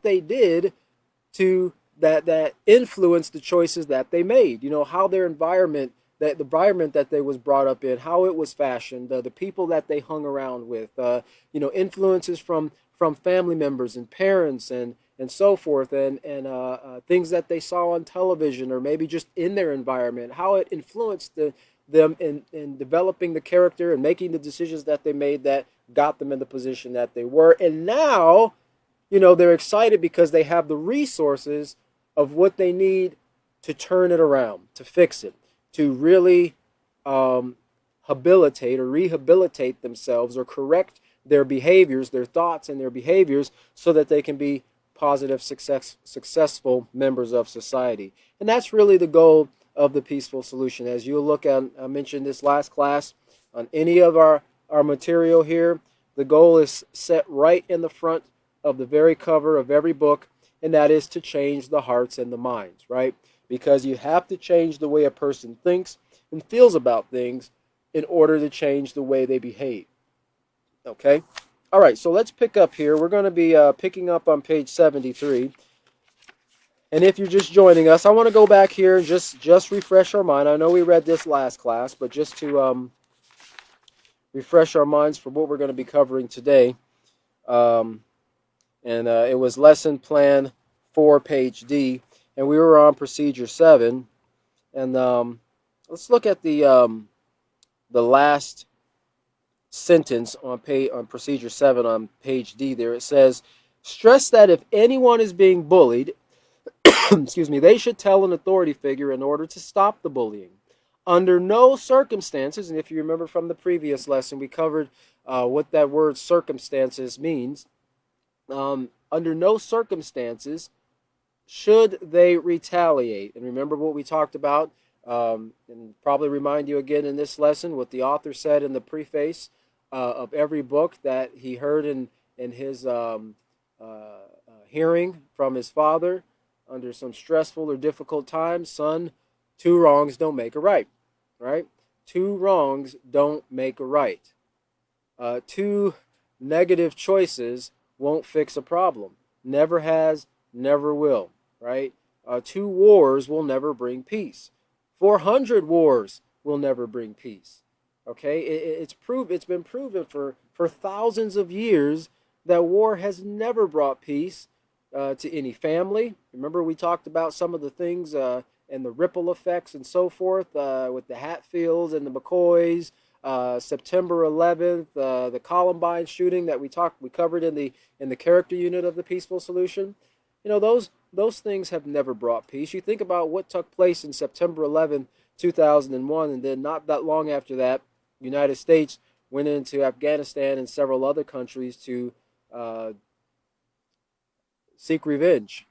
they did to that influenced the choices that they made. You know, how their environment, that the environment that they was brought up in, how it was fashioned, the people that they hung around with, you know, influences from family members and parents and so forth, and things that they saw on television or maybe just in their environment, how it influenced them in developing the character and making the decisions that they made that got them in the position that they were. And now, you know, they're excited because they have the resources of what they need to turn it around, to fix it, to really habilitate or rehabilitate themselves or correct their behaviors, their thoughts and their behaviors, so that they can be positive, successful members of society. And that's really the goal of the peaceful solution. As you look at, I mentioned this last class, on any of our material here, the goal is set right in the front of the very cover of every book, and that is to change the hearts and the minds, right? Because you have to change the way a person thinks and feels about things in order to change the way they behave. Okay? All right, so let's pick up here. We're going to be picking up on page 73. And if you're just joining us, I want to go back here and just refresh our mind. I know we read this last class, but just to refresh our minds for what we're going to be covering today. It was lesson plan 4, page D, and we were on procedure 7. And let's look at the last sentence on procedure 7 on page D. There it says, stress that if anyone is being bullied, excuse me, they should tell an authority figure in order to stop the bullying. Under no circumstances, and if you remember from the previous lesson, we covered what that word circumstances means. Under no circumstances should they retaliate. And remember what we talked about, and probably remind you again in this lesson what the author said in the preface of every book that he heard in his hearing from his father under some stressful or difficult times. Son, 2 wrongs don't make a right, right? 2 wrongs don't make a right. 2 negative choices won't fix a problem. Never has, never will, right? 2 wars will never bring peace. 400 wars will never bring peace. Okay, it's been proven for thousands of years that war has never brought peace to any family. Remember, we talked about some of the things and the ripple effects and so forth with the Hatfields and the McCoys, September 11th, the Columbine shooting that we covered in the character unit of the peaceful solution. You know, those things have never brought peace. You think about what took place in September 11th, 2001, and then not that long after that, the United States went into Afghanistan and several other countries to seek revenge.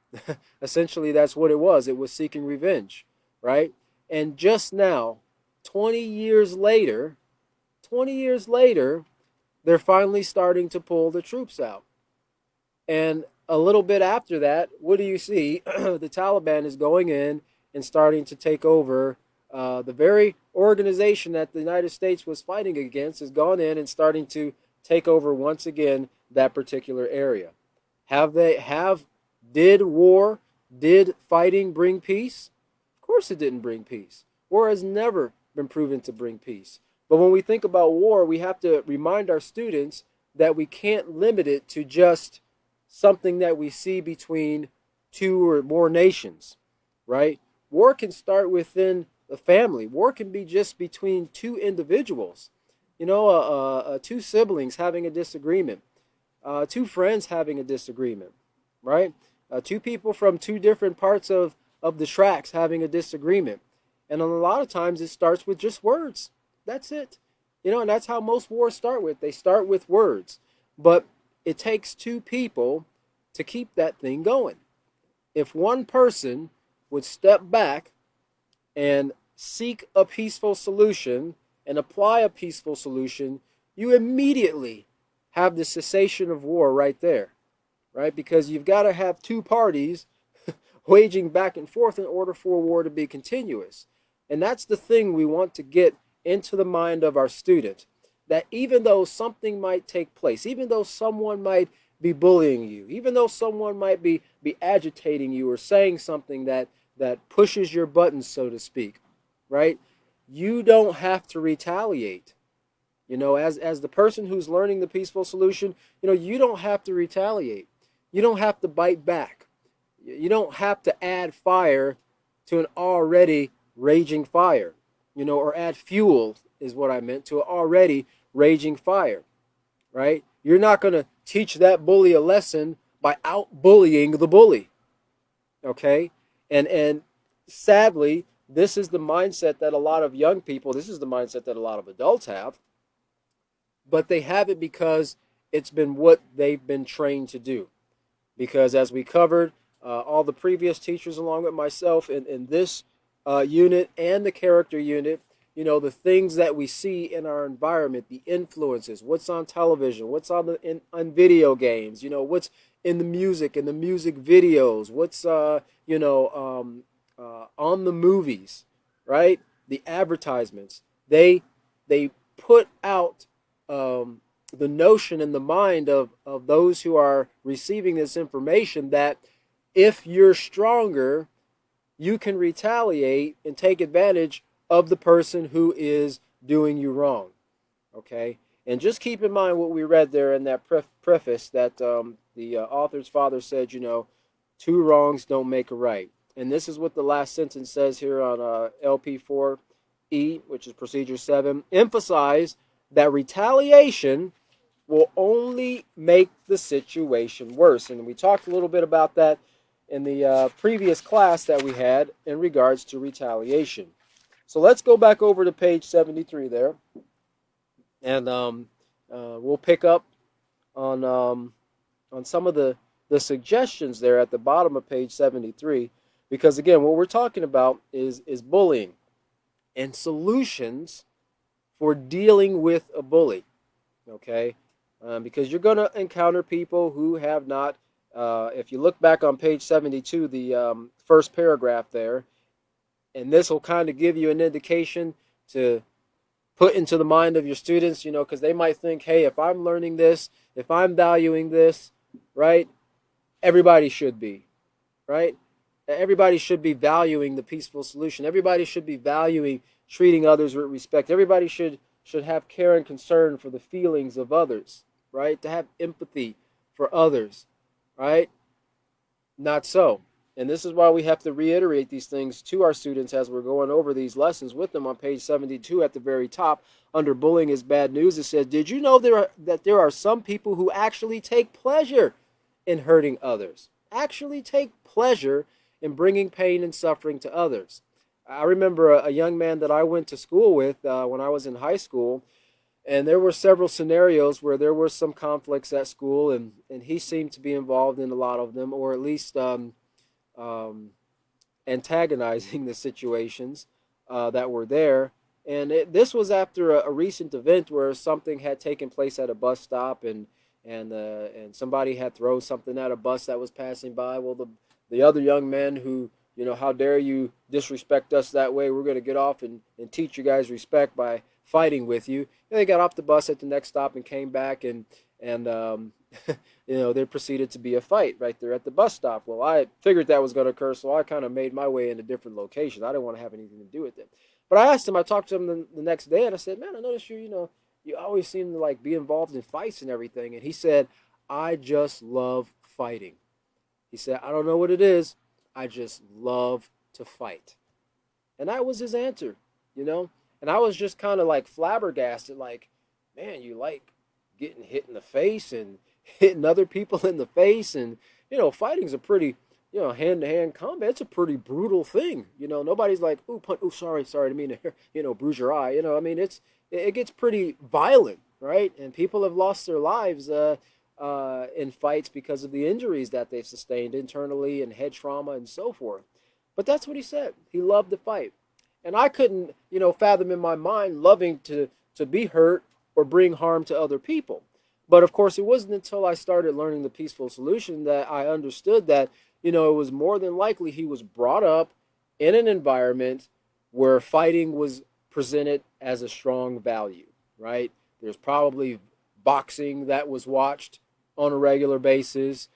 Essentially, that's what it was. It was seeking revenge, right? And just now, 20 years later, they're finally starting to pull the troops out. And a little bit after that, what do you see? The Taliban is going in and starting to take over. The very organization that the United States was fighting against has gone in and starting to take over once again that particular area. Did fighting bring peace? Of course it didn't bring peace. War has never been proven to bring peace. But when we think about war, we have to remind our students that we can't limit it to just something that we see between 2 or more nations, right? War can start within the family. War can be just between 2 individuals. You know, 2 siblings having a disagreement, 2 friends having a disagreement, right? 2 people from 2 different parts of the tracks having a disagreement. And a lot of times it starts with just words. That's it. You know, and that's how most wars start with. They start with words. But it takes 2 people to keep that thing going. If one person would step back and seek a peaceful solution and apply a peaceful solution, you immediately have the cessation of war right there, right? Because you've got to have 2 parties waging back and forth in order for war to be continuous. And that's the thing we want to get into the mind of our student, that even though something might take place, even though someone might be bullying you, even though someone might be agitating you or saying something that pushes your buttons, so to speak, right? You don't have to retaliate. As the person who's learning the peaceful solution, you don't have to retaliate. You don't have to bite back. You don't have to add fire to an already raging fire, or add fuel is what I meant to an already raging fire, right? You're not going to teach that bully a lesson by out bullying the bully, okay? And sadly, this is the mindset that a lot of young people, this is the mindset that a lot of adults have, but they have it because it's been what they've been trained to do. Because as we covered, all the previous teachers along with myself in this unit and the character unit, the things that we see in our environment, the influences, what's on television, what's on video games, what's in the music videos, what's on the movies, right? The advertisements, they put out the notion in the mind of those who are receiving this information that if you're stronger, you can retaliate and take advantage of the person who is doing you wrong. Okay? And just keep in mind what we read there in that preface that the author's father said, two wrongs don't make a right. And this is what the last sentence says here on LP4E, which is Procedure 7. Emphasize that retaliation will only make the situation worse. And we talked a little bit about that in the previous class that we had in regards to retaliation. So let's go back over to page 73 there, and we'll pick up on some of the suggestions there at the bottom of page 73, because again, what we're talking about is bullying and solutions for dealing with a bully. Okay, because you're going to encounter people who have not. If you look back on page 72, the first paragraph there, and this will kind of give you an indication to put into the mind of your students, because they might think, hey, if I'm learning this, if I'm valuing this, right, everybody should be, right? Everybody should be valuing the peaceful solution. Everybody should be valuing treating others with respect. Everybody should have care and concern for the feelings of others, right? To have empathy for others, right? Not so. And this is why we have to reiterate these things to our students as we're going over these lessons with them on page 72 at the very top. Under bullying is bad news, it says, did you know that there are some people who actually take pleasure in hurting others? Actually take pleasure in bringing pain and suffering to others. I remember a young man that I went to school with when I was in high school, and there were several scenarios where there were some conflicts at school, and he seemed to be involved in a lot of them, or at least antagonizing the situations that were there. And this was after a recent event where something had taken place at a bus stop, and somebody had thrown something at a bus that was passing by. Well, the other young men who, how dare you disrespect us that way? We're going to get off and teach you guys respect by fighting with you. And they got off the bus at the next stop and came back, and there proceeded to be a fight right there at the bus stop. Well, I figured that was going to occur, so I kind of made my way in a different location. I didn't want to have anything to do with it. But I asked him, I talked to him the next day, and I said, man, I noticed you always seem to like be involved in fights and everything. And he said, I just love fighting. He said, I don't know what it is. I just love to fight. And that was his answer, And I was just kind of like flabbergasted, like, man, you like getting hit in the face and hitting other people in the face. And, fighting's a pretty, hand-to-hand combat. It's a pretty brutal thing. Nobody's like, ooh, sorry, to mean to, bruise your eye. It gets pretty violent, right? And people have lost their lives in fights because of the injuries that they've sustained internally and head trauma and so forth. But that's what he said. He loved to fight. And I couldn't, fathom in my mind loving to be hurt or bring harm to other people. But of course, it wasn't until I started learning the peaceful solution that I understood that, it was more than likely he was brought up in an environment where fighting was presented as a strong value, right? There's probably boxing that was watched on a regular basis.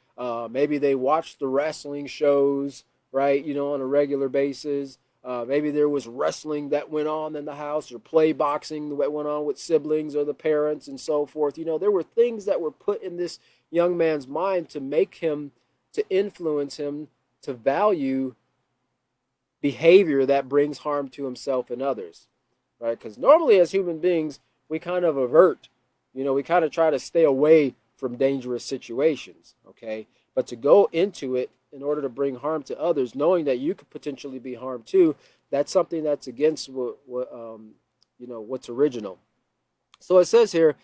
Maybe they watch the wrestling shows, right? On a regular basis. Maybe there was wrestling that went on in the house, or play boxing that went on with siblings or the parents and so forth. There were things that were put in this young man's mind to make him, to influence him to value behavior that brings harm to himself and others, right? Because normally as human beings, we kind of avert, we kind of try to stay away from dangerous situations, okay? But to go into it in order to bring harm to others, knowing that you could potentially be harmed too, that's something that's against what's original. So it says here,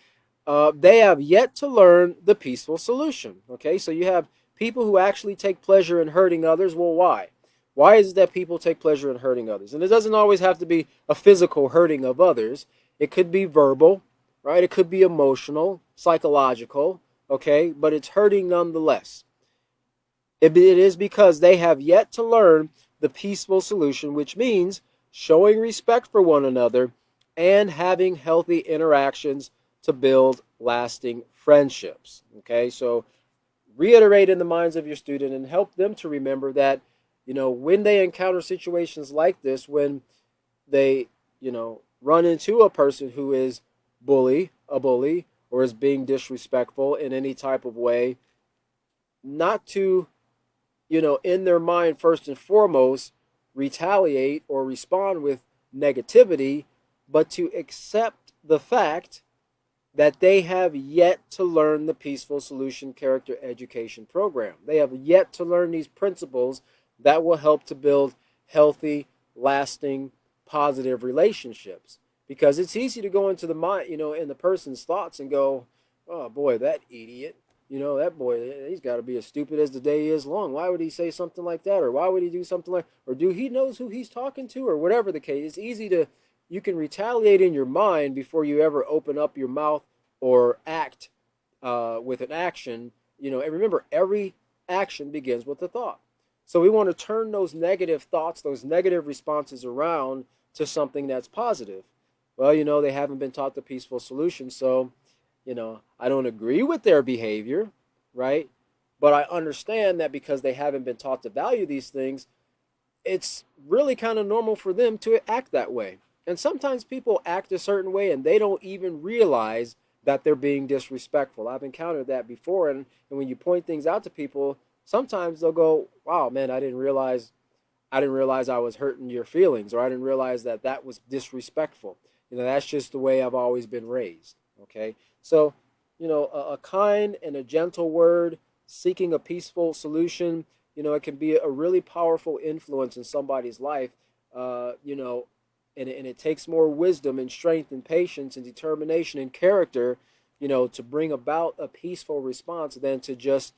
they have yet to learn the peaceful solution. Okay, so you have people who actually take pleasure in hurting others. Well, why? Why is it that people take pleasure in hurting others? And it doesn't always have to be a physical hurting of others. It could be verbal, right? It could be emotional, psychological, okay? But it's hurting nonetheless. It is because they have yet to learn the peaceful solution, which means showing respect for one another and having healthy interactions to build lasting friendships. Okay, so reiterate in the minds of your student and help them to remember that, when they encounter situations like this, when they, run into a person who is a bully, or is being disrespectful in any type of way, not to, in their mind, first and foremost, retaliate or respond with negativity, but to accept the fact that they have yet to learn the Peaceful Solution Character Education Program. They have yet to learn these principles that will help to build healthy, lasting, positive relationships. Because it's easy to go into the mind, in the person's thoughts and go, oh boy, that idiot, that boy, he's got to be as stupid as the day is long. Why would he say something like that? Or why would he do something like, or do he knows who he's talking to, or whatever the case. It's easy to, you can retaliate in your mind before you ever open up your mouth or act with an action. And remember, every action begins with a thought. So we want to turn those negative thoughts, those negative responses around to something that's positive. Well, they haven't been taught the peaceful solution, so, I don't agree with their behavior, right? But I understand that because they haven't been taught to value these things, it's really kind of normal for them to act that way. And sometimes people act a certain way and they don't even realize that they're being disrespectful. I've encountered that before, and when you point things out to people, sometimes they'll go, wow, man, I didn't realize I was hurting your feelings, or I didn't realize that was disrespectful. That's just the way I've always been raised. Okay, so a kind and a gentle word, seeking a peaceful solution, it can be a really powerful influence in somebody's life. And it takes more wisdom and strength and patience and determination and character, to bring about a peaceful response than to just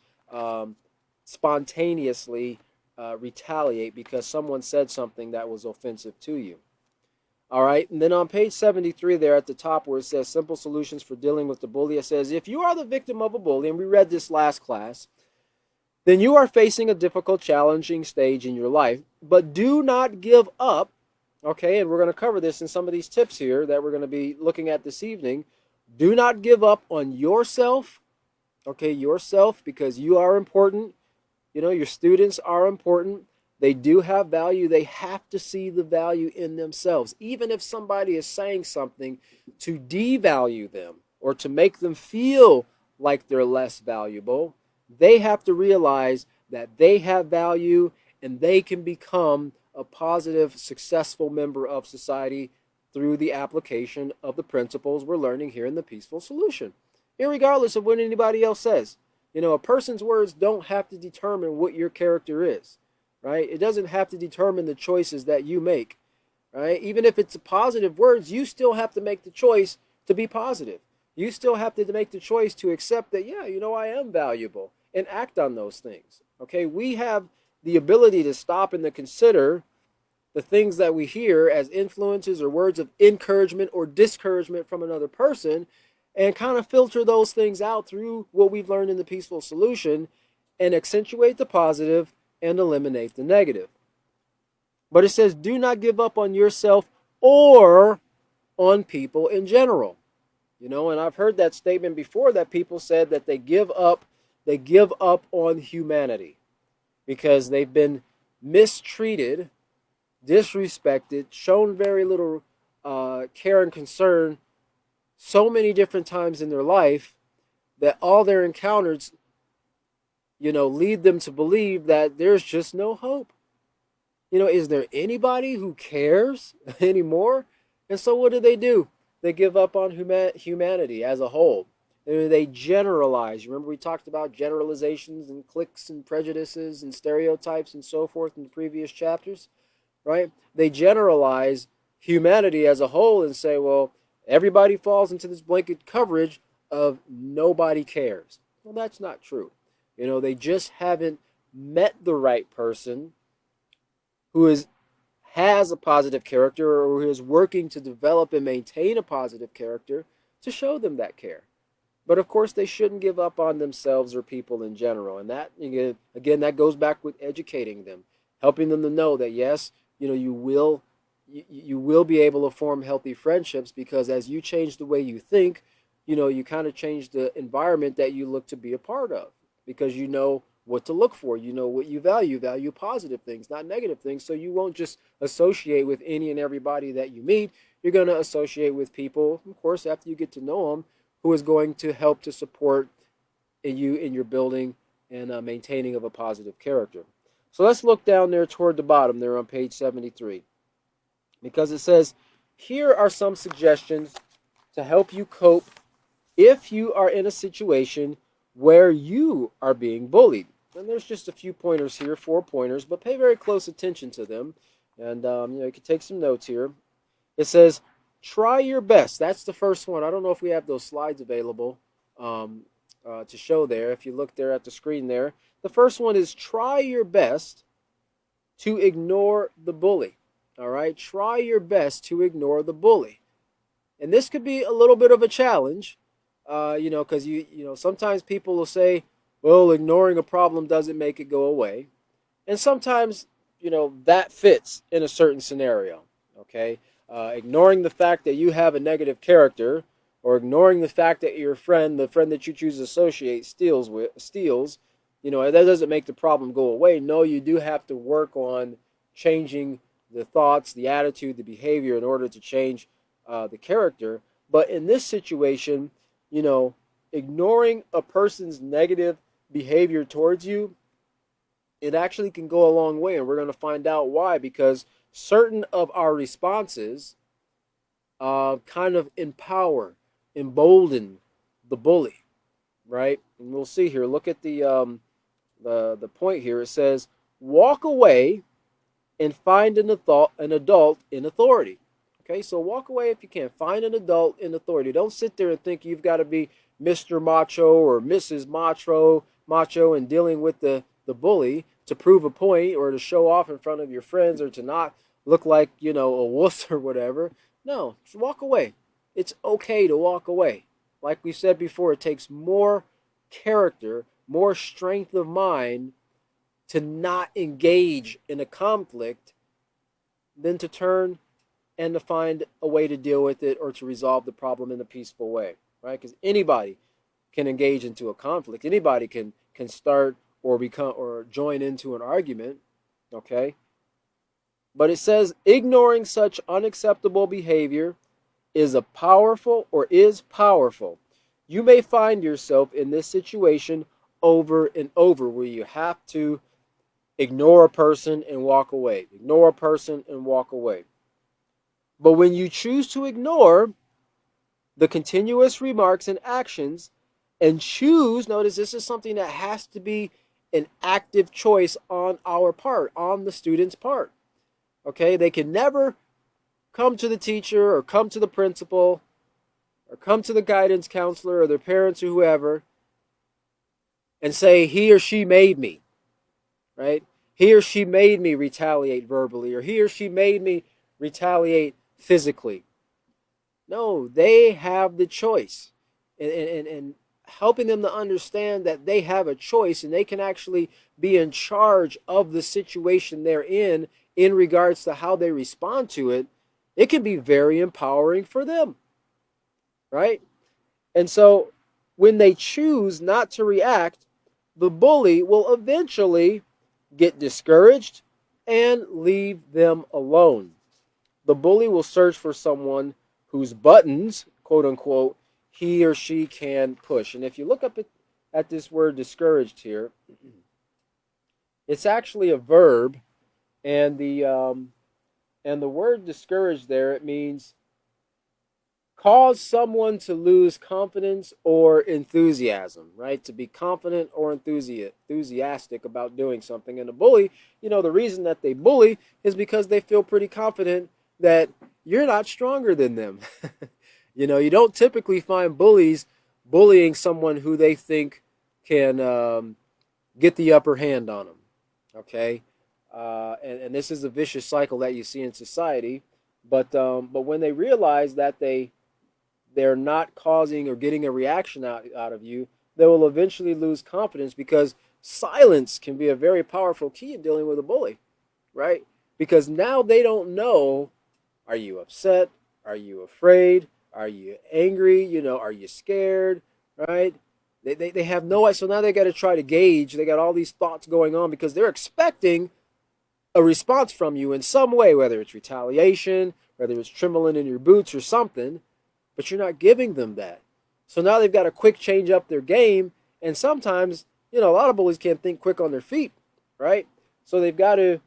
spontaneously retaliate because someone said something that was offensive to you. All right, and then on page 73 there at the top where it says simple solutions for dealing with the bully, it says, if you are the victim of a bully, and we read this last class, then you are facing a difficult, challenging stage in your life, but do not give up. Okay, and we're going to cover this in some of these tips here that we're going to be looking at this evening. Do not give up on yourself, okay, yourself, because you are important. Your students are important. They do have value. They have to see the value in themselves. Even if somebody is saying something to devalue them or to make them feel like they're less valuable, they have to realize that they have value and they can become a positive, successful member of society through the application of the principles we're learning here in the Peaceful Solution, irregardless of what anybody else says. A person's words don't have to determine what your character is, right? It doesn't have to determine the choices that you make, right? Even if it's positive words, you still have to make the choice to be positive. You still have to make the choice to accept that, yeah, I am valuable, and act on those things, okay? We have the ability to stop and to consider the things that we hear as influences or words of encouragement or discouragement from another person, and kind of filter those things out through what we've learned in the Peaceful Solution and accentuate the positive and eliminate the negative. But it says, do not give up on yourself or on people in general. And I've heard that statement before, that people said that they give up on humanity because they've been mistreated, disrespected, shown very little care and concern so many different times in their life, that all their encounters, lead them to believe that there's just no hope. Is there anybody who cares anymore? And so what do? They give up on humanity as a whole. They generalize. Remember, we talked about generalizations and cliques and prejudices and stereotypes and so forth in the previous chapters, right? They generalize humanity as a whole and say, well, everybody falls into this blanket coverage of nobody cares. Well, that's not true. They just haven't met the right person who has a positive character, or who is working to develop and maintain a positive character to show them that care. But of course, they shouldn't give up on themselves or people in general. And that, again, that goes back with educating them, helping them to know that yes, you will be able to form healthy friendships, because as you change the way you think, you kind of change the environment that you look to be a part of, because you know what to look for. You know what you value positive things, not negative things. So you won't just associate with any and everybody that you meet. You're going to associate with people, of course, after you get to know them, who is going to help to support you in your building and maintaining of a positive character. So let's look down there toward the bottom there on page 73, because it says, here are some suggestions to help you cope if you are in a situation where you are being bullied. And there's just a few pointers here, 4 pointers, but pay very close attention to them. And you can take some notes here. It says, try your best. That's the first one. I don't know if we have those slides available to show there. If you look there at the screen there, the first one is try your best to ignore the bully. All right, try your best to ignore the bully. And this could be a little bit of a challenge, because sometimes people will say, well, ignoring a problem doesn't make it go away. And sometimes, that fits in a certain scenario, okay? Ignoring the fact that you have a negative character, or ignoring the fact that your friend, the friend that you choose to associate, steals, that doesn't make the problem go away. No, you do have to work on changing the thoughts, the attitude, the behavior in order to change the character. But in this situation, ignoring a person's negative behavior towards you, it actually can go a long way. And we're going to find out why, because certain of our responses kind of embolden the bully, right? And we'll see here. Look at the point here. It says, walk away and find an adult in authority. Okay, so walk away if you can. Find an adult in authority. Don't sit there and think you've got to be Mr. Macho or Mrs. Macho and dealing with the bully to prove a point, or to show off in front of your friends, or to not look like, a wuss or whatever. No, just walk away. It's okay to walk away. Like we said before, it takes more character, more strength of mind to not engage in a conflict than to turn and to find a way to deal with it, or to resolve the problem in a peaceful way, right? Because anybody can engage into a conflict. Anybody can start or become or join into an argument, okay? But it says, ignoring such unacceptable behavior is powerful. You may find yourself in this situation over and over, where you have to ignore a person and walk away. Ignore a person and walk away. But when you choose to ignore the continuous remarks and actions, and choose, notice this is something that has to be an active choice on our part, on the student's part. Okay, they can never come to the teacher, or come to the principal, or come to the guidance counselor, or their parents, or whoever, and say he or she made me, right? He or she made me retaliate verbally, or he or she made me retaliate physically. No, they have the choice. And helping them to understand that they have a choice, and they can actually be in charge of the situation they're in regards to how they respond to it, it can be very empowering for them, right? And so when they choose not to react, the bully will eventually get discouraged and leave them alone. The bully will search for someone whose buttons, quote unquote, he or she can push. And if you look up at this word discouraged here, it's actually a verb, and the word discouraged there, it means cause someone to lose confidence or enthusiasm, right? To be confident or enthusiastic about doing something. And a bully, the reason that they bully is because they feel pretty confident that you're not stronger than them. You don't typically find bullies bullying someone who they think can get the upper hand on them. Okay, and this is a vicious cycle that you see in society. But when they realize that they're not causing or getting a reaction out of you, they will eventually lose confidence, because silence can be a very powerful key in dealing with a bully, right? Because now they don't know, are you upset? Are you afraid? Are you angry? Are you scared? Right? They have no idea. So now they got to try to gauge. They got all these thoughts going on because they're expecting a response from you in some way, whether it's retaliation, whether it's trembling in your boots or something, but you're not giving them that. So now they've got to quick change up their game. And sometimes, a lot of bullies can't think quick on their feet, right? So they've got to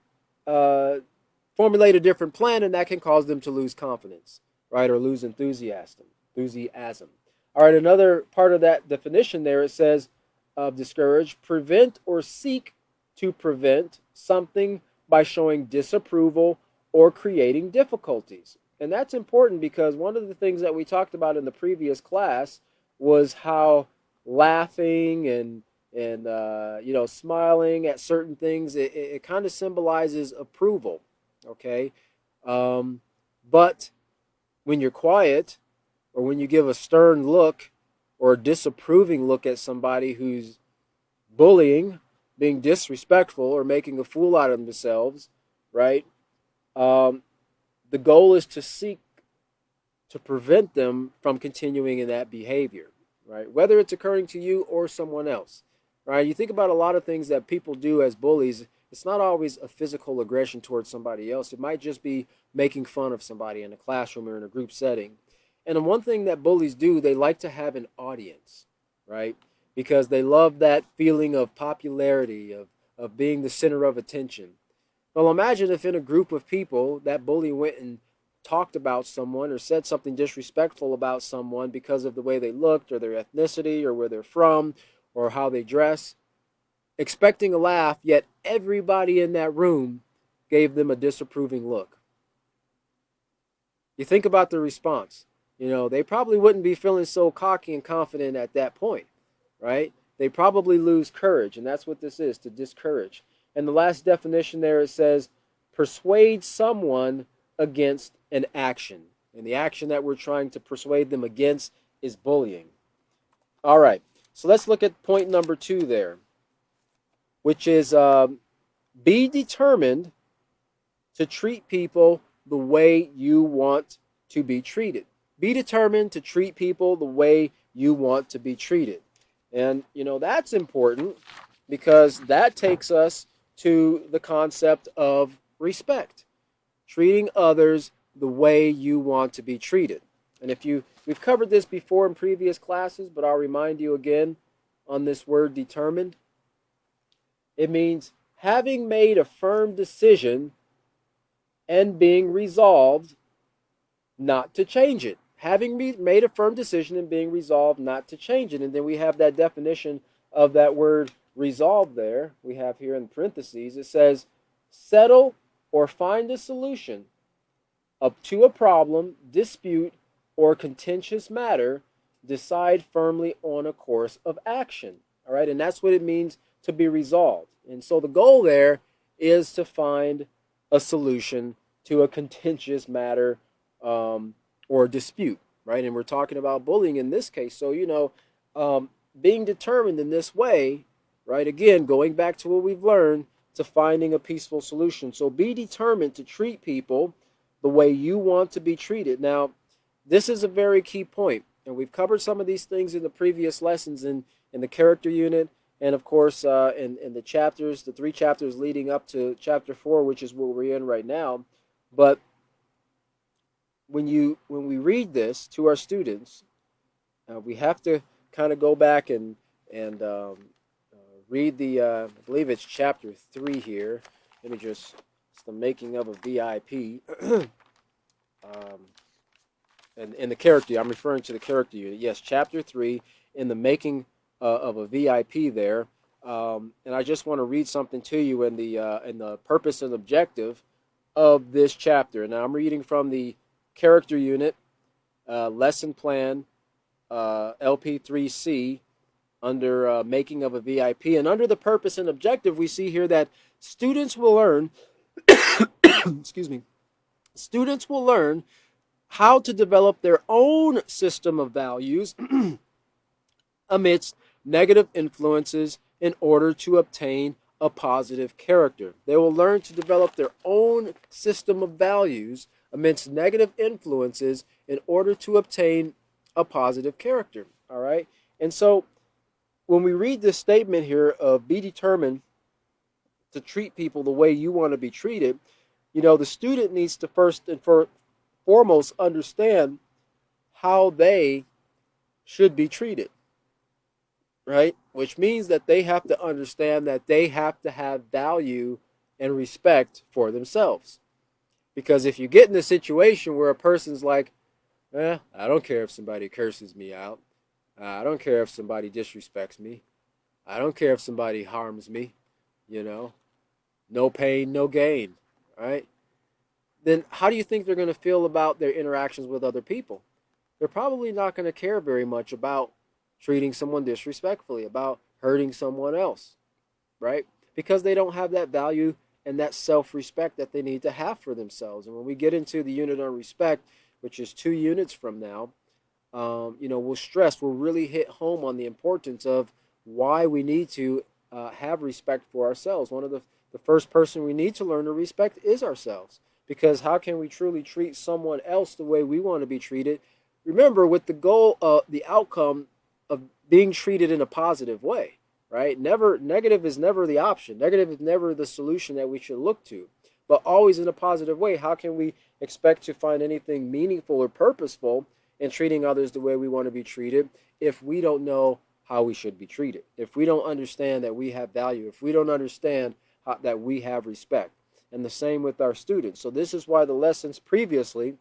formulate a different plan, and that can cause them to lose confidence, right? Or lose enthusiasm. All right, another part of that definition there, it says of discourage, prevent or seek to prevent something by showing disapproval or creating difficulties. And that's important because one of the things that we talked about in the previous class was how laughing and smiling at certain things, it kind of symbolizes approval, okay? But when you're quiet, or when you give a stern look or a disapproving look at somebody who's bullying, being disrespectful, or making a fool out of themselves, right? The goal is to seek to prevent them from continuing in that behavior, right? Whether it's occurring to you or someone else, right? You think about a lot of things that people do as bullies. It's not always a physical aggression towards somebody else. It might just be making fun of somebody in a classroom or in a group setting. And the one thing that bullies do, they like to have an audience, right? Because they love that feeling of popularity, of being the center of attention. Well, imagine if in a group of people that bully went and talked about someone or said something disrespectful about someone because of the way they looked or their ethnicity or where they're from or how they dress, expecting a laugh, yet everybody in that room gave them a disapproving look. You think about the response. They probably wouldn't be feeling so cocky and confident at that point, right? They probably lose courage, and that's what this is, to discourage. And the last definition there, it says, persuade someone against an action. And the action that we're trying to persuade them against is bullying. All right, so let's look at point number 2 there, which is be determined to treat people the way you want to be treated. Be determined to treat people the way you want to be treated. And, that's important because that takes us to the concept of respect. Treating others the way you want to be treated. And we've covered this before in previous classes, but I'll remind you again on this word determined. It means having made a firm decision and being resolved not to change it. Having made a firm decision and being resolved not to change it. And then we have that definition of that word resolve there. We have here in parentheses. It says, settle or find a solution up to a problem, dispute, or contentious matter. Decide firmly on a course of action. All right, and that's what it means to be resolved. And so the goal there is to find a solution to a contentious matter or dispute, right? And we're talking about bullying in this case. So, being determined in this way, right? Again, going back to what we've learned, to finding a peaceful solution. So be determined to treat people the way you want to be treated. Now, this is a very key point. And we've covered some of these things in the previous lessons in the character unit, and of course in the chapters, the 3 chapters leading up to chapter 4, which is what we're in right now. But when we read this to our students, we have to kind of go back and read the I believe it's chapter 3 here. Let me just, it's the making of a VIP. And in the character, I'm referring to the character unit. Yes, chapter 3 in the making of a VIP there. And I just want to read something to you in the purpose and objective of this chapter. Now I'm reading from the character unit lesson plan LP3C under making of a VIP. And under the purpose and objective, we see here that students will learn, excuse me, students will learn how to develop their own system of values amidst negative influences in order to obtain a positive character. They will learn to develop their own system of values amidst negative influences in order to obtain a positive character. All right? And so when we read this statement here of be determined to treat people the way you want to be treated, the student needs to first and foremost understand how they should be treated, right? Which means that they have to understand that they have to have value and respect for themselves. Because if you get in a situation where a person's like, I don't care if somebody curses me out, I don't care if somebody disrespects me, I don't care if somebody harms me, no pain, no gain, right? Then how do you think they're going to feel about their interactions with other people? They're probably not going to care very much about treating someone disrespectfully, about hurting someone else, right? Because they don't have that value and that self-respect that they need to have for themselves. And when we get into the unit on respect, which is 2 units from now, we'll really hit home on the importance of why we need to have respect for ourselves. One of the first person we need to learn to respect is ourselves. Because how can we truly treat someone else the way we want to be treated? Remember, with the goal of the outcome of being treated in a positive way, right? Negative is never the option. Negative is never the solution that we should look to, but always in a positive way. How can we expect to find anything meaningful or purposeful in treating others the way we want to be treated if we don't know how we should be treated? If we don't understand that we have value, if we don't understand that we have respect? And the same with our students. So this is why the lessons previously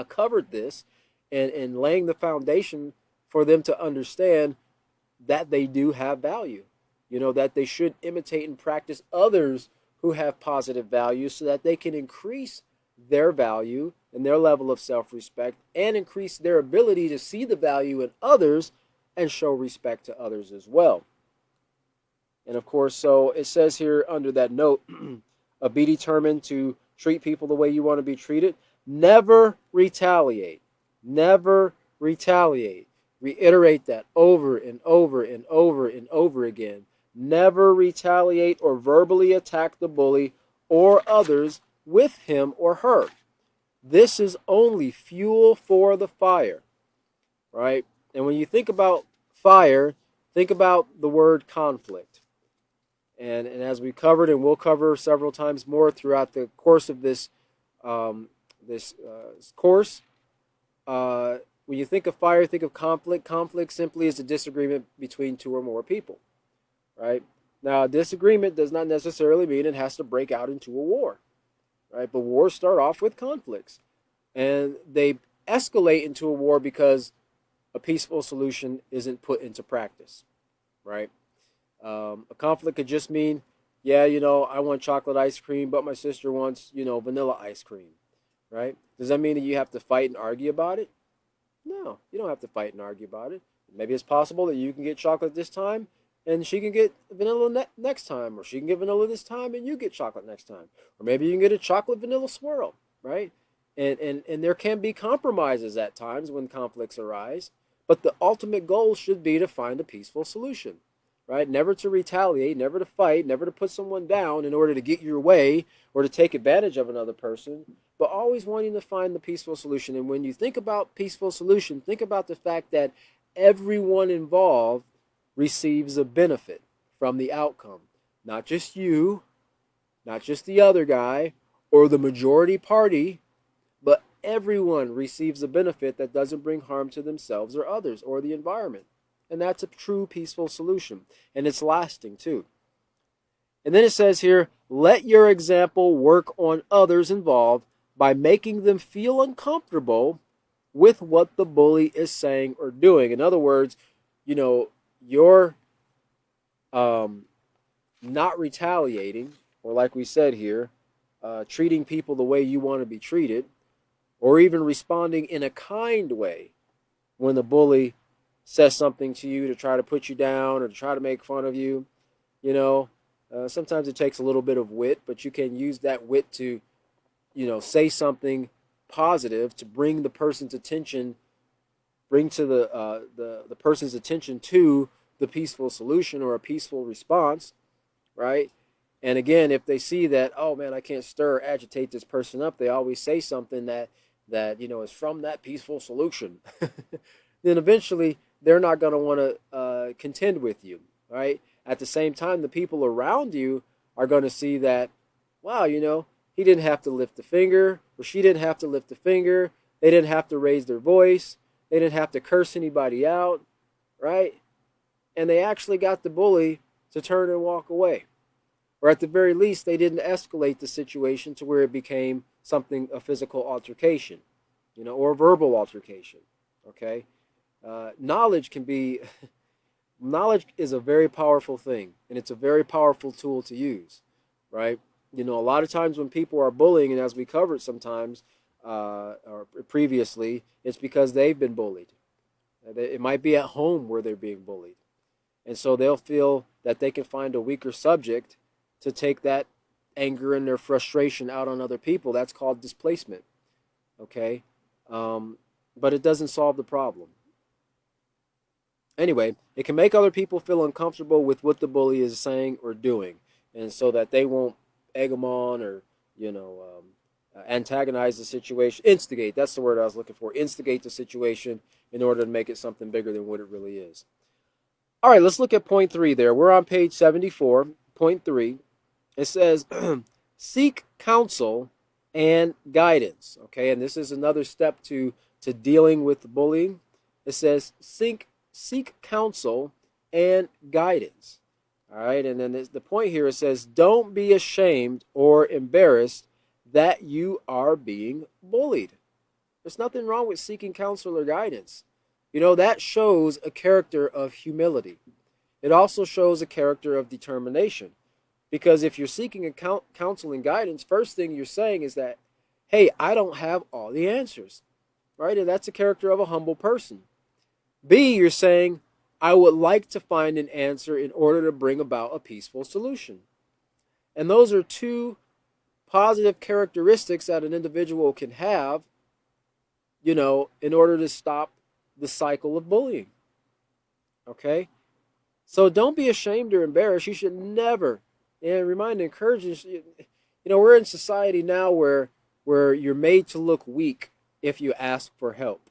covered this and laying the foundation for them to understand that they do have value. That they should imitate and practice others who have positive values so that they can increase their value and their level of self-respect and increase their ability to see the value in others and show respect to others as well. And of course, so it says here under that note, be determined to treat people the way you want to be treated. Never retaliate. Never retaliate. Reiterate that over and over and over and over again. Never retaliate or verbally attack the bully or others with him or her. This is only fuel for the fire, right? And when you think about fire, think about the word conflict. And as we covered, and we'll cover several times more throughout the course of this course, when you think of fire, think of conflict. Conflict simply is a disagreement between 2 or more people, right? Now, a disagreement does not necessarily mean it has to break out into a war, right? But wars start off with conflicts, and they escalate into a war because a peaceful solution isn't put into practice, right? A conflict could just mean, I want chocolate ice cream, but my sister wants, vanilla ice cream, right? Does that mean that you have to fight and argue about it? No, you don't have to fight and argue about it. Maybe it's possible that you can get chocolate this time and she can get vanilla next time, or she can get vanilla this time and you get chocolate next time. Or maybe you can get a chocolate vanilla swirl, right? And there can be compromises at times when conflicts arise, but the ultimate goal should be to find a peaceful solution. right? Never to retaliate, never to fight, never to put someone down in order to get your way or to take advantage of another person, but always wanting to find the peaceful solution. And when you think about peaceful solution, think about the fact that everyone involved receives a benefit from the outcome. Not just you, not just the other guy or the majority party, but everyone receives a benefit that doesn't bring harm to themselves or others or the environment. And that's a true peaceful solution. And it's lasting too. And then it says here, let your example work on others involved by making them feel uncomfortable with what the bully is saying or doing. In other words, you're not retaliating, or like we said here, treating people the way you want to be treated, or even responding in a kind way when the bully says something to you to try to put you down or to try to make fun of you. Sometimes it takes a little bit of wit, but you can use that wit to, say something positive to bring the person's attention, bring to the person's attention to the peaceful solution or a peaceful response, right? And again, if they see that, oh man, I can't stir or agitate this person up, they always say something that is from that peaceful solution. Then eventually they're not going to want to contend with you, right? At the same time, the people around you are going to see that, wow, he didn't have to lift a finger, or she didn't have to lift a finger. They didn't have to raise their voice. They didn't have to curse anybody out, right? And they actually got the bully to turn and walk away. Or at the very least, they didn't escalate the situation to where it became a physical altercation, or a verbal altercation, okay? Knowledge is a very powerful thing, and it's a very powerful tool to use, right? A lot of times when people are bullying, and as we covered sometimes or previously, it's because they've been bullied. It might be at home where they're being bullied. And so they'll feel that they can find a weaker subject to take that anger and their frustration out on other people. That's called displacement, okay? But it doesn't solve the problem. Anyway, it can make other people feel uncomfortable with what the bully is saying or doing, and so that they won't egg them on or, antagonize the situation. Instigate, that's the word I was looking for. Instigate the situation in order to make it something bigger than what it really is. All right, let's look at point 3 there. We're on page 74, point 3. It says, seek counsel and guidance. Okay, and this is another step to dealing with bullying. It says, seek counsel and guidance. All right, and then the point here, it says, don't be ashamed or embarrassed that you are being bullied. There's nothing wrong with seeking counsel or guidance. That shows a character of humility. It also shows a character of determination. Because if you're seeking counsel and guidance, first thing you're saying is that, hey, I don't have all the answers, right? And that's a character of a humble person. B, you're saying, I would like to find an answer in order to bring about a peaceful solution. And those are two positive characteristics that an individual can have, in order to stop the cycle of bullying. Okay? So don't be ashamed or embarrassed. You should never, and encourage, we're in society now where you're made to look weak if you ask for help.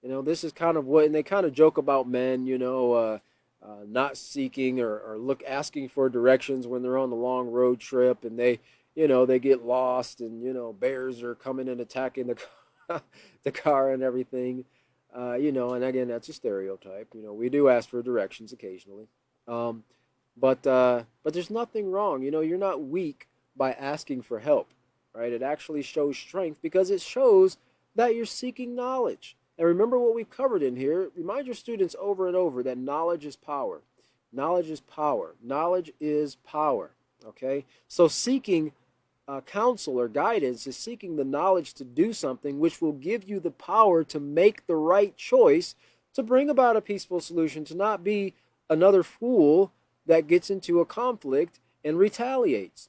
This is kind of what, and they kind of joke about men, not seeking or asking for directions when they're on the long road trip, and they get lost, and bears are coming and attacking the car and everything, and again, that's a stereotype. We do ask for directions occasionally, but there's nothing wrong. You're not weak by asking for help, right? It actually shows strength because it shows that you're seeking knowledge. And remember what we've covered in here. Remind your students over and over that knowledge is power. Knowledge is power. Knowledge is power. Okay? So seeking counsel or guidance is seeking the knowledge to do something which will give you the power to make the right choice to bring about a peaceful solution, to not be another fool that gets into a conflict and retaliates.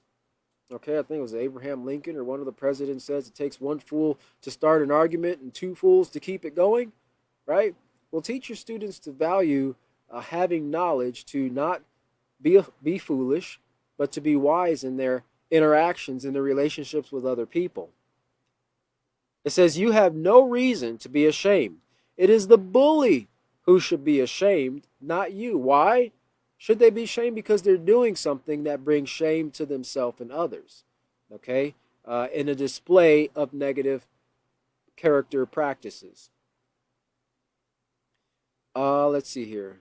Okay, I think it was Abraham Lincoln or one of the presidents says it takes one fool to start an argument and two fools to keep it going, right? Well, teach your students to value having knowledge to not be foolish, but to be wise in their interactions, in their relationships with other people. It says, you have no reason to be ashamed. It is the bully who should be ashamed, not you. Why should they be ashamed? Because they're doing something that brings shame to themselves and others. Okay? In a display of negative character practices. Let's see here.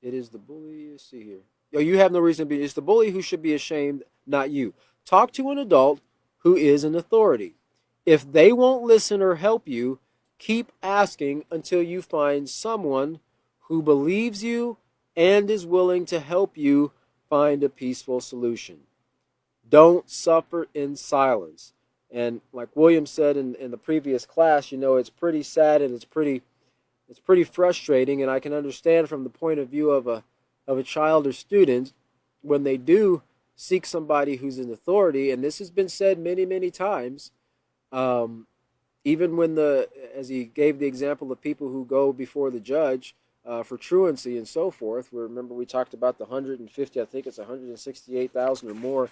It is the bully. Let's see here. Oh, you have no reason to be. It's the bully who should be ashamed, not you. Talk to an adult who is an authority. If they won't listen or help you, keep asking until you find someone who believes you and is willing to help you find a peaceful solution. Don't suffer in silence. And like William said in the previous class, it's pretty sad and it's pretty frustrating, and I can understand from the point of view of a child or student when they do seek somebody who's in authority. And this has been said many, many times. Even when as he gave the example of people who go before the judge for truancy and so forth. Remember we talked about the 150, I think it's 168,000 or more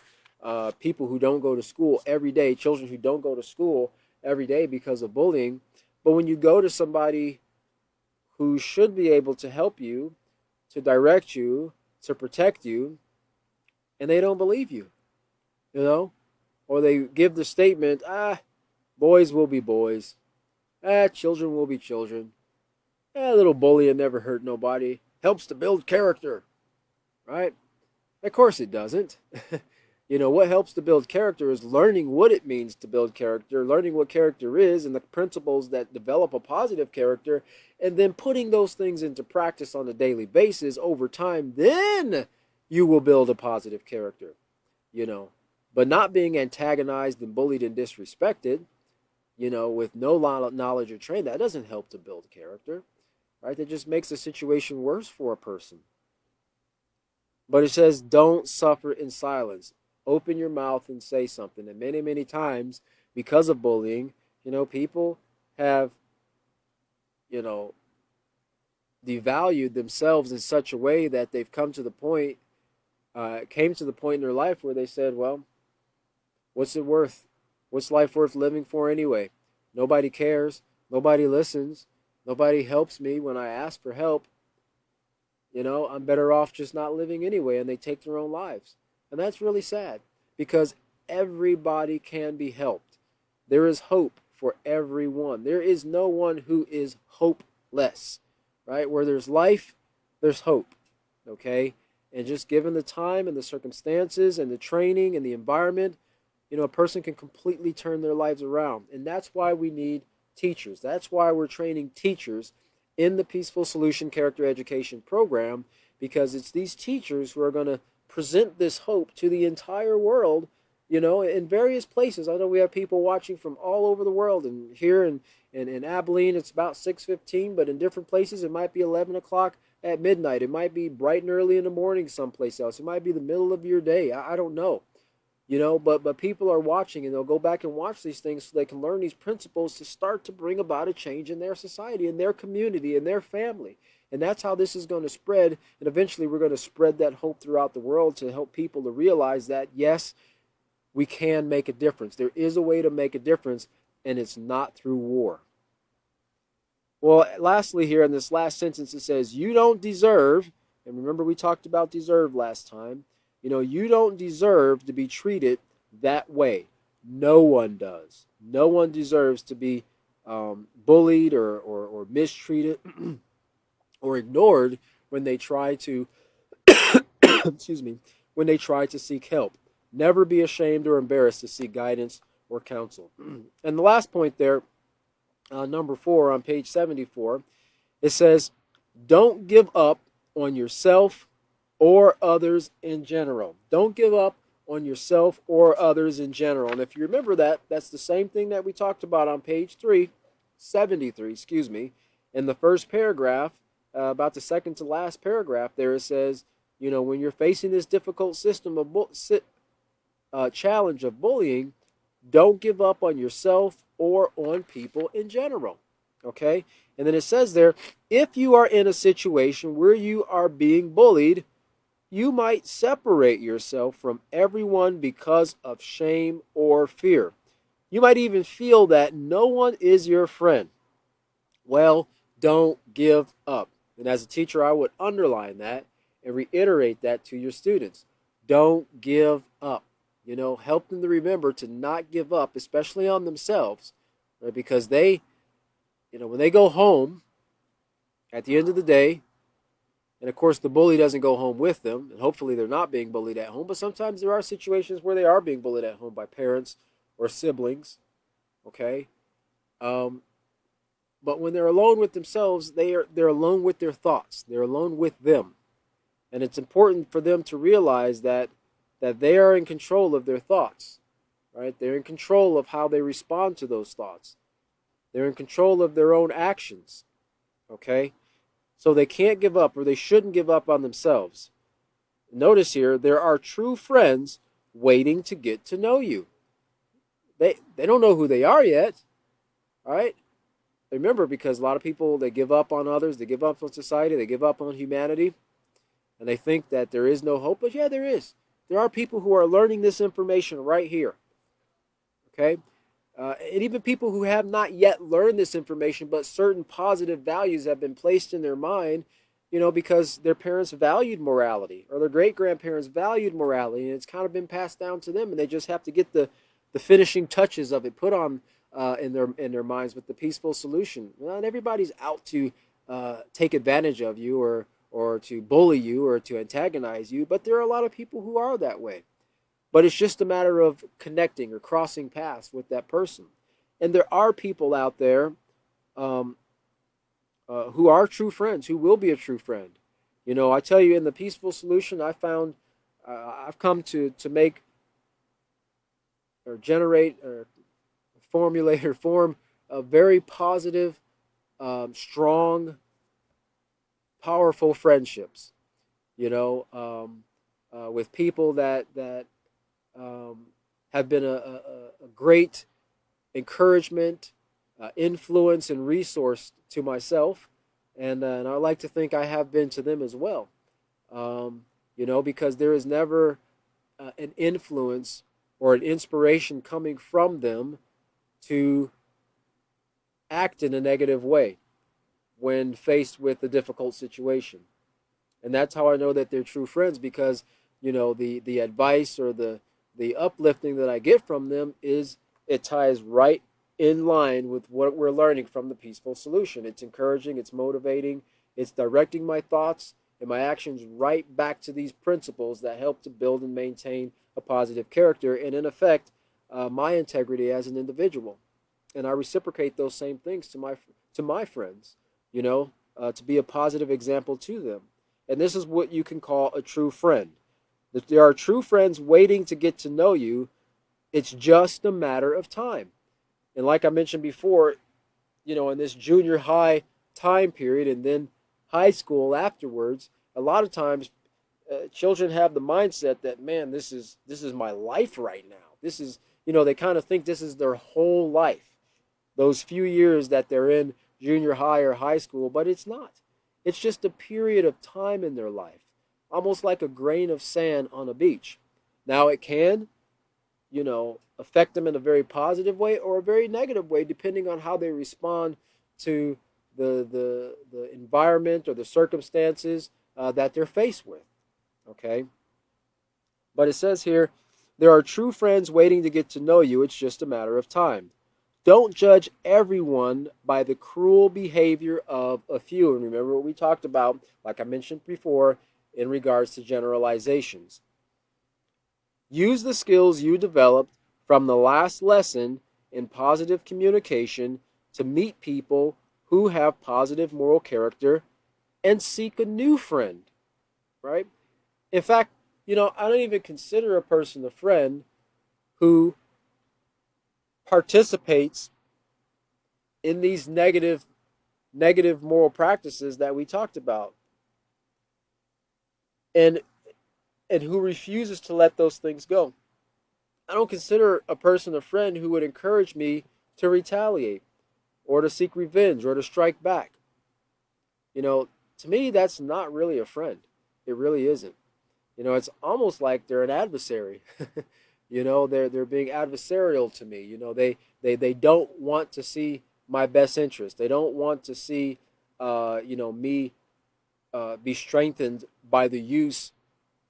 people who don't go to school every day, children who don't go to school every day because of bullying. But when you go to somebody who should be able to help you, to direct you, to protect you, and they don't believe you, or they give the statement, boys will be boys, children will be children, little bullying never hurt nobody, helps to build character, right? Of course it doesn't. What helps to build character is learning what it means to build character, learning what character is and the principles that develop a positive character, and then putting those things into practice on a daily basis over time. Then you will build a positive character, but not being antagonized and bullied and disrespected, with no knowledge or training. That doesn't help to build character, right? That just makes the situation worse for a person. But it says, don't suffer in silence. Open your mouth and say something. And many, many times, because of bullying, people have, devalued themselves in such a way that they've came to the point in their life where they said, well, what's it worth? What's life worth living for anyway? Nobody cares. Nobody listens. Nobody helps me when I ask for help. I'm better off just not living anyway. And they take their own lives. And that's really sad because everybody can be helped. There is hope for everyone. There is no one who is hopeless, right? Where there's life, there's hope, okay? And just given the time and the circumstances and the training and the environment, a person can completely turn their lives around. And that's why we need teachers. That's why we're training teachers in the Peaceful Solution Character Education Program, because it's these teachers who are going to present this hope to the entire world, in various places. I know we have people watching from all over the world, and here in Abilene it's about 6:15, but in different places it might be 11 o'clock at midnight. It might be bright and early in the morning someplace else. It might be the middle of your day. I don't know. But people are watching, and they'll go back and watch these things so they can learn these principles to start to bring about a change in their society, in their community, in their family. And that's how this is going to spread. And eventually we're going to spread that hope throughout the world to help people to realize that, yes, we can make a difference. There is a way to make a difference, and it's not through war. Well, lastly here in this last sentence, it says, you don't deserve, and remember we talked about deserve last time, you don't deserve to be treated that way. No one does. No one deserves to be bullied or mistreated or ignored when they try to when they try to seek help. Never be ashamed or embarrassed to seek guidance or counsel. And the last point there, number 4 on page 74, it says, don't give up on yourself or others in general. Don't give up on yourself or others in general. And if you remember that's the same thing that we talked about on page 73, in the first paragraph, about the second to last paragraph there, it says, when you're facing this difficult challenge of bullying, don't give up on yourself or on people in general. Okay? And then it says there, if you are in a situation where you are being bullied, you might separate yourself from everyone because of shame or fear. You might even feel that no one is your friend. Well, don't give up. And as a teacher, I would underline that and reiterate that to your students. Don't give up. Help them to remember to not give up, especially on themselves, right? Because when they go home at the end of the day, and of course, the bully doesn't go home with them, and hopefully they're not being bullied at home, but sometimes there are situations where they are being bullied at home by parents or siblings, okay? Um, but when they're alone with themselves, they're alone with their thoughts. They're alone with them. And it's important for them to realize that they are in control of their thoughts, right? They're in control of how they respond to those thoughts. They're in control of their own actions, okay? So they can't give up, or they shouldn't give up on themselves. Notice here, there are true friends waiting to get to know you. They don't know who they are yet, all right? Remember, because a lot of people, they give up on others, they give up on society, they give up on humanity, and they think that there is no hope. But yeah, there is. There are people who are learning this information right here, okay? And even people who have not yet learned this information, but certain positive values have been placed in their mind, because their parents valued morality, or their great-grandparents valued morality, and it's kind of been passed down to them, and they just have to get the finishing touches of it put on in their minds with the peaceful solution. Not everybody's out to take advantage of you, or to bully you, or to antagonize you, but there are a lot of people who are that way. But it's just a matter of connecting or crossing paths with that person. And there are people out there who are true friends, who will be a true friend. I tell you, in the peaceful solution, I found I've come to make or generate or formulate or form a very positive, strong, powerful friendships. With people that have been a great encouragement, influence, and resource to myself, and I like to think I have been to them as well. Because there is never an influence or an inspiration coming from them to act in a negative way when faced with a difficult situation. And that's how I know that they're true friends, because the advice or the uplifting that I get from them it ties right in line with what we're learning from the peaceful solution. It's encouraging, it's motivating, it's directing my thoughts and my actions right back to these principles that help to build and maintain a positive character, and in effect, my integrity as an individual. And I reciprocate those same things to my friends, to be a positive example to them. And this is what you can call a true friend. That there are true friends waiting to get to know you. It's just a matter of time. And like I mentioned before, in this junior high time period and then high school afterwards, a lot of times children have the mindset that, man, this is my life right now. This is, they kind of think this is their whole life, those few years that they're in junior high or high school, but it's not. It's just a period of time in their life, almost like a grain of sand on a beach. Now it can, affect them in a very positive way or a very negative way, depending on how they respond to the environment or the circumstances that they're faced with. Okay? But it says here, there are true friends waiting to get to know you. It's just a matter of time. Don't judge everyone by the cruel behavior of a few. And remember what we talked about, like I mentioned before, in regards to generalizations. Use the skills you developed from the last lesson in positive communication to meet people who have positive moral character and seek a new friend, right? In fact, I don't even consider a person a friend who participates in these negative moral practices that we talked about, and who refuses to let those things go. I don't consider a person a friend who would encourage me to retaliate, or to seek revenge or to strike back. You know, to me, that's not really a friend. It really isn't. You know, it's almost like they're an adversary. You know, they're being adversarial to me. You know, they don't want to see my best interest. They don't want to see, me be strengthened by the use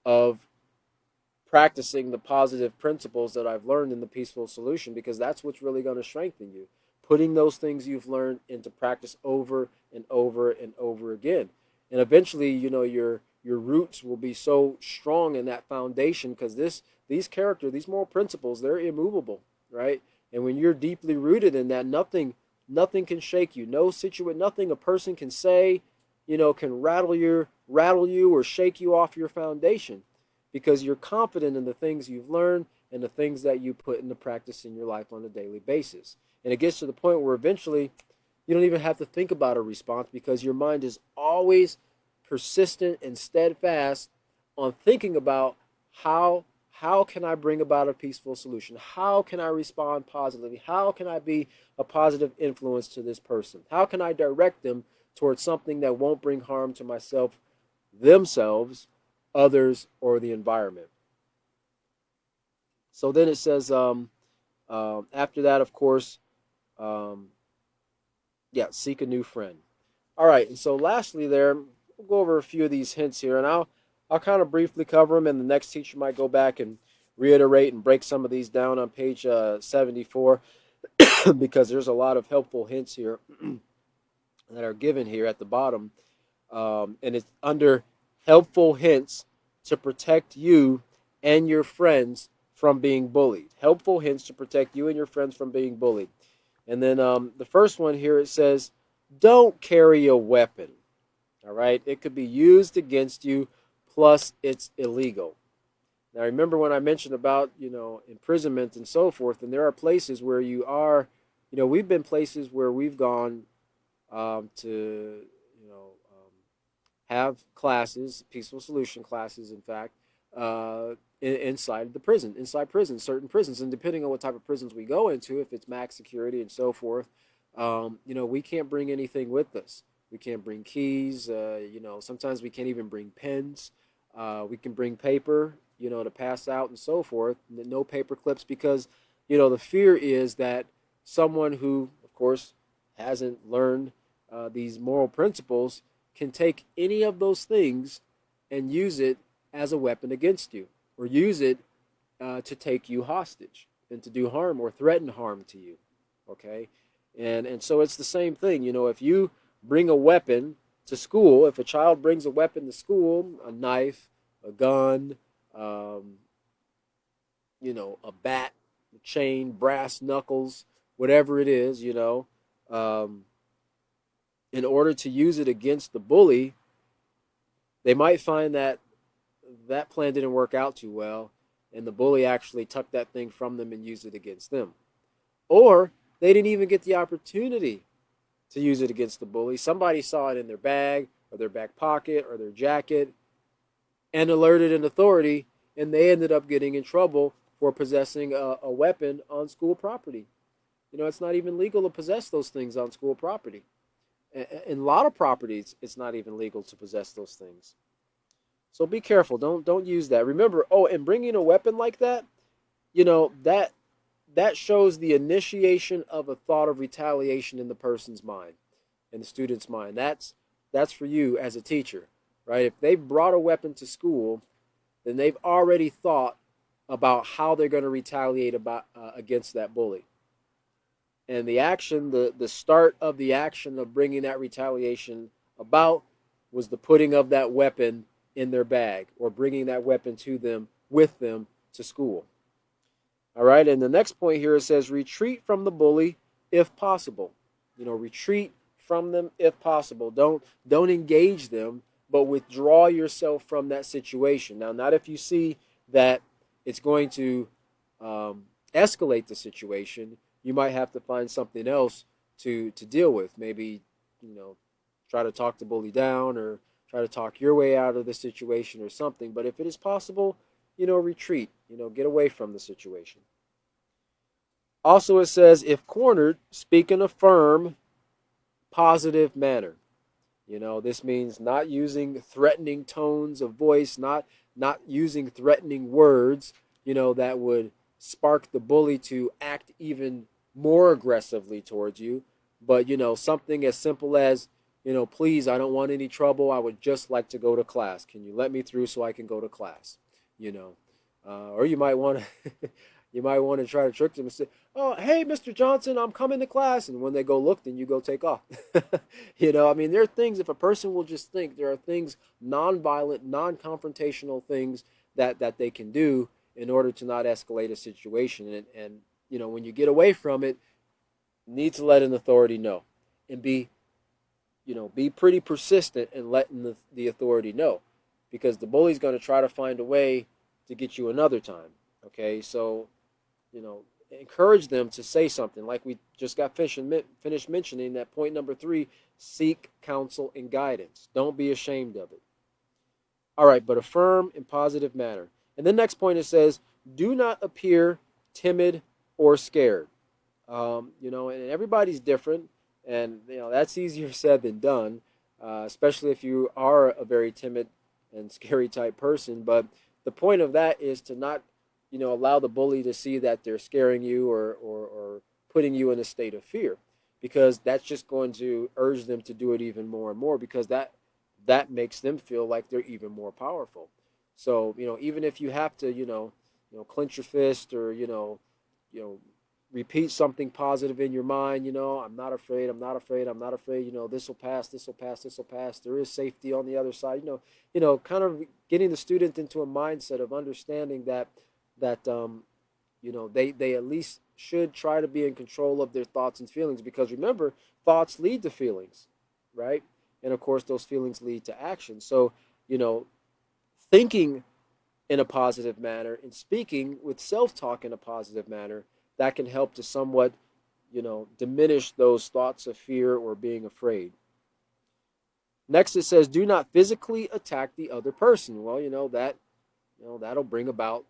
of practicing the positive principles that I've learned in the peaceful solution, because that's what's really going to strengthen you. Putting those things you've learned into practice over and over and over again. And eventually, you know, your roots will be so strong in that foundation, because these moral principles, they're immovable, right? And when you're deeply rooted in that, nothing can shake you. Nothing a person can say, you know, can rattle you or shake you off your foundation, because you're confident in the things you've learned and the things that you put into practice in your life on a daily basis. And it gets to the point where eventually you don't even have to think about a response, because your mind is always persistent and steadfast on thinking about how can I bring about a peaceful solution? How can I respond positively? How can I be a positive influence to this person? How can I direct them towards something that won't bring harm to myself, themselves, others, or the environment? So then it says, after that, of course, um, seek a new friend. All right, and so lastly, we'll go over a few of these hints here, and I'll kind of briefly cover them, and the next teacher might go back and reiterate and break some of these down on page 74, because there's a lot of helpful hints here that are given here at the bottom, and it's under helpful hints to protect you and your friends from being bullied. Helpful hints to protect you and your friends from being bullied. And then the first one here, it says, don't carry a weapon. All right, it could be used against you, plus it's illegal. Now, remember when I mentioned about, you know, imprisonment and so forth, and there are places where we've been places where we've gone to, have classes, peaceful solution classes, in fact, inside prison, certain prisons, and depending on what type of prisons we go into, if it's max security and so forth, we can't bring anything with us. We can't bring keys. Sometimes we can't even bring pens. We can bring paper, to pass out and so forth. No paper clips, because, the fear is that someone who, of course, hasn't learned these moral principles can take any of those things and use it as a weapon against you, or use it to take you hostage and to do harm or threaten harm to you. Okay, and so it's the same thing. If you bring a weapon to school, if a child brings a weapon to school, a knife, a gun, a bat, a chain, brass knuckles, whatever it is, in order to use it against the bully, they might find that that plan didn't work out too well, and the bully actually took that thing from them and used it against them. Or they didn't even get the opportunity to use it against the bully. Somebody saw it in their bag or their back pocket or their jacket and alerted an authority, and they ended up getting in trouble for possessing a weapon on school property. It's not even legal to possess those things on school property. In a lot of properties, it's not even legal to possess those things. So be careful. Don't use that. Remember, and bringing a weapon like that, that shows the initiation of a thought of retaliation in the person's mind, in the student's mind. That's for you as a teacher, right? If they've brought a weapon to school, then they've already thought about how they're going to retaliate against that bully. And the action, the start of the action of bringing that retaliation about was the putting of that weapon in their bag, or bringing that weapon to them, with them, to school. All right, and the next point here, it says retreat from the bully if possible. Retreat from them if possible. Don't engage them, but withdraw yourself from that situation. Now, not if you see that it's going to escalate the situation. You might have to find something else to deal with. Maybe, try to talk the bully down, or try to talk your way out of the situation or something. But if it is possible, retreat, get away from the situation. Also, it says, if cornered, speak in a firm positive manner. This means not using threatening tones of voice, not using threatening words, that would spark the bully to act even more aggressively towards you. But, something as simple as, please, I don't want any trouble. I would just like to go to class. Can you let me through so I can go to class? Or you might want to you might want to try to trick them and say, "Oh, hey, Mr. Johnson, I'm coming to class." And when they go look, then you go take off. There are things, if a person will just think, there are things, non-violent, non-confrontational things that they can do in order to not escalate a situation. And when you get away from it, you need to let an authority know, and be pretty persistent in letting the authority know, because the bully's going to try to find a way to get you another time. Okay, so encourage them to say something, like we just got finished mentioning that point number 3: seek counsel and guidance. Don't be ashamed of it. All right, but affirm in positive manner. And the next point, it says, do not appear timid or scared. And everybody's different, and that's easier said than done, especially if you are a very timid and scary type person. But the point of that is to not allow the bully to see that they're scaring you or putting you in a state of fear, because that's just going to urge them to do it even more and more, because that makes them feel like they're even more powerful. So, even if you have to, clench your fist, or, repeat something positive in your mind, I'm not afraid, I'm not afraid, I'm not afraid, this will pass, this will pass, this will pass. There is safety on the other side, kind of getting the student into a mindset of understanding that they at least should try to be in control of their thoughts and feelings, because remember, thoughts lead to feelings, right? And of course, those feelings lead to action. So, thinking in a positive manner and speaking with self-talk in a positive manner, that can help to somewhat, diminish those thoughts of fear or being afraid. Next, it says, do not physically attack the other person. Well, that'll bring about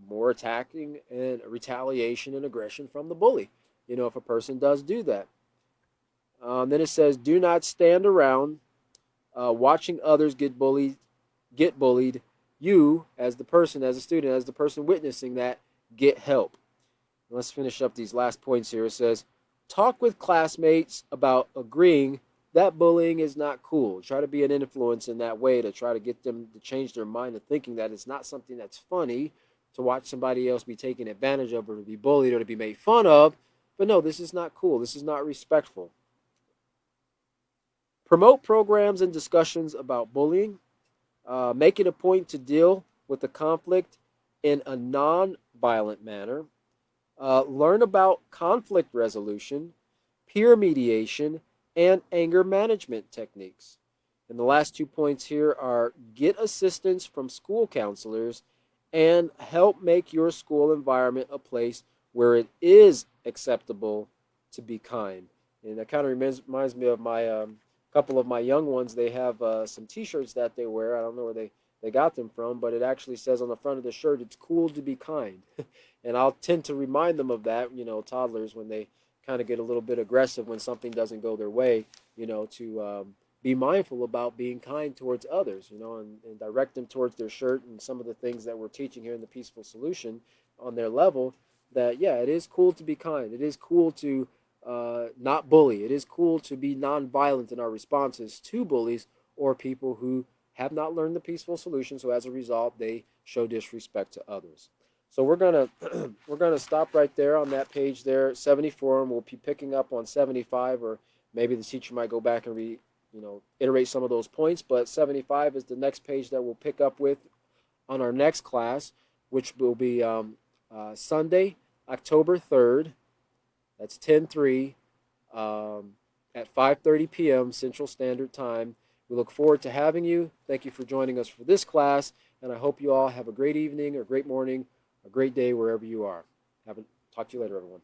more attacking and retaliation and aggression from the bully, if a person does do that. Then it says, do not stand around watching others get bullied. You, as the person, as a student, as the person witnessing that, get help. Let's finish up these last points here. It says, talk with classmates about agreeing that bullying is not cool. Try to be an influence in that way to try to get them to change their mind of thinking that it's not something that's funny to watch somebody else be taken advantage of, or to be bullied, or to be made fun of. But no, this is not cool. This is not respectful. Promote programs and discussions about bullying. Make it a point to deal with the conflict in a non-violent manner. Learn about conflict resolution, peer mediation, and anger management techniques. And the last 2 points here are get assistance from school counselors and help make your school environment a place where it is acceptable to be kind. And that kind of reminds me of my couple of my young ones. They have some t-shirts that they wear. I don't know where they got them from, but it actually says on the front of the shirt, it's cool to be kind. And I'll tend to remind them of that, toddlers, when they kind of get a little bit aggressive when something doesn't go their way, to be mindful about being kind towards others, and direct them towards their shirt and some of the things that we're teaching here in the Peaceful Solution on their level, that, yeah, it is cool to be kind. It is cool to not bully. It is cool to be nonviolent in our responses to bullies or people who have not learned the Peaceful Solution, so as a result, they show disrespect to others. So we're gonna stop right there on that page there, 74, and we'll be picking up on 75, or maybe the teacher might go back and iterate some of those points. But 75 is the next page that we'll pick up with on our next class, which will be Sunday, October 3rd. That's 10/3 at 5:30 p.m. Central Standard Time. We look forward to having you. Thank you for joining us for this class, and I hope you all have a great evening, or great morning, a great day wherever you are. Talk to you later, everyone.